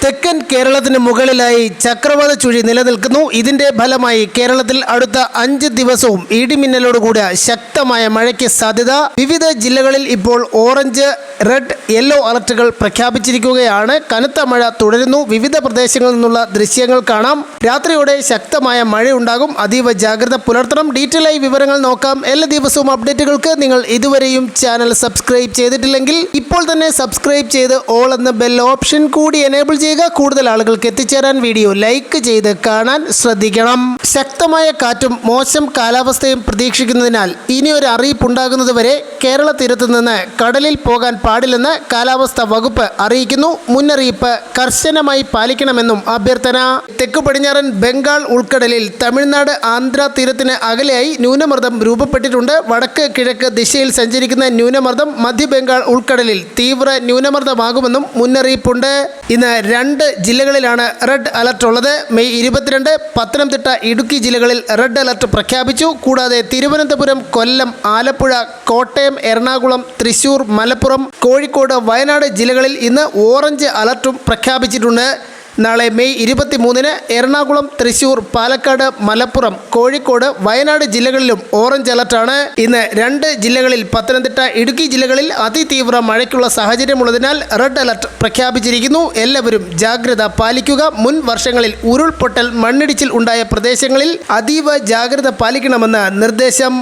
തെക്കൻ കേരളത്തിന് മുകളിലായി ചക്രവാത ചുഴി നിലനിൽക്കുന്നു. ഇതിന്റെ ഫലമായി കേരളത്തിൽ അടുത്ത 5 ദിവസവും ഇടിമിന്നലോടുകൂടിയ ശക്തമായ മഴയ്ക്ക് സാധ്യത. വിവിധ ജില്ലകളിൽ ഇപ്പോൾ ഓറഞ്ച്, റെഡ്, യെല്ലോ അലർട്ടുകൾ പ്രഖ്യാപിച്ചിരിക്കുകയാണ്. കനത്ത മഴ തുടരുന്നു. വിവിധ പ്രദേശങ്ങളിൽ നിന്നുള്ള ദൃശ്യങ്ങൾ കാണാം. രാത്രിയോടെ ശക്തമായ മഴയുണ്ടാകും. അതീവ ജാഗ്രത പുലർത്തണം. ഡീറ്റെയിൽ ആയി വിവരങ്ങൾ നോക്കാം. എല്ലാ ദിവസവും അപ്ഡേറ്റുകൾക്ക് നിങ്ങൾ ഇതുവരെയും ചാനൽ സബ്സ്ക്രൈബ് ചെയ്തിട്ടില്ലെങ്കിൽ ഇപ്പോൾ തന്നെ സബ്സ്ക്രൈബ് ചെയ്ത് ഓൾ എന്ന ബെൽ ഓപ്ഷൻ കൂടി എനേബിൾ ചെയ്യുക. കൂടുതൽ ആളുകൾക്ക് എത്തിച്ചേരാൻ വീഡിയോ ലൈക്ക് ചെയ്ത് കാണാൻ ശ്രദ്ധിക്കണം. ശക്തമായ കാറ്റും മോശം കാലാവസ്ഥയും പ്രതീക്ഷിക്കുന്നതിനാൽ ഇനിയൊരു അറിയിപ്പുണ്ടാകുന്നതുവരെ കേരള തീരത്ത് നിന്ന് കടലിൽ പോകാൻ പാടില്ലെന്ന് കാലാവസ്ഥാ വകുപ്പ് അറിയിക്കുന്നു. മുന്നറിയിപ്പ് കർശനമായി പാലിക്കണമെന്നും അഭ്യർത്ഥന. തെക്കു പടിഞ്ഞാറൻ ബംഗാൾ ഉൾക്കടലിൽ തമിഴ്നാട് ആന്ധ്ര തീരത്തിന് അകലെയായി ന്യൂനമർദ്ദം രൂപപ്പെട്ടിട്ടുണ്ട്. വടക്ക് കിഴക്ക് ദിശയിൽ സഞ്ചരിക്കുന്ന ന്യൂനമർദ്ദം മധ്യ ബംഗാൾ ഉൾക്കടലിൽ തീവ്ര ന്യൂനമർദ്ദമാകുമെന്നും മുന്നറിയിപ്പുണ്ട്. ഇന്ന് 2 ജില്ലകളിലാണ് റെഡ് അലർട്ട് ഉള്ളത്. മെയ് 22 പത്തനംതിട്ട, ഇടുക്കി ജില്ലകളിൽ റെഡ് അലർട്ട് പ്രഖ്യാപിച്ചു. കൂടാതെ തിരുവനന്തപുരം, കൊല്ലം, ആലപ്പുഴ, കോട്ടയം, എറണാകുളം, തൃശൂർ, മലപ്പുറം, കോഴിക്കോട്, വയനാട് ജില്ലകളിൽ ഇന്ന് ഓറഞ്ച് അലർട്ടും പ്രഖ്യാപിച്ചിട്ടുണ്ട്. നാളെ മെയ് 23 എറണാകുളം, തൃശൂർ, പാലക്കാട്, മലപ്പുറം, കോഴിക്കോട്, വയനാട് ജില്ലകളിലും ഓറഞ്ച് അലർട്ടാണ്. ഇന്ന് 2 ജില്ലകളിൽ പത്തനംതിട്ട, ഇടുക്കി ജില്ലകളിൽ അതിതീവ്ര മഴയ്ക്കുള്ള സാഹചര്യമുള്ളതിനാൽ റെഡ് അലർട്ട് പ്രഖ്യാപിച്ചിരിക്കുന്നു. എല്ലാവരും ജാഗ്രത പാലിക്കുക. മുൻ വർഷങ്ങളിൽ ഉരുൾപൊട്ടൽ, മണ്ണിടിച്ചിൽ ഉണ്ടായ പ്രദേശങ്ങളിൽ അതീവ ജാഗ്രത പാലിക്കണമെന്ന് നിർദ്ദേശം.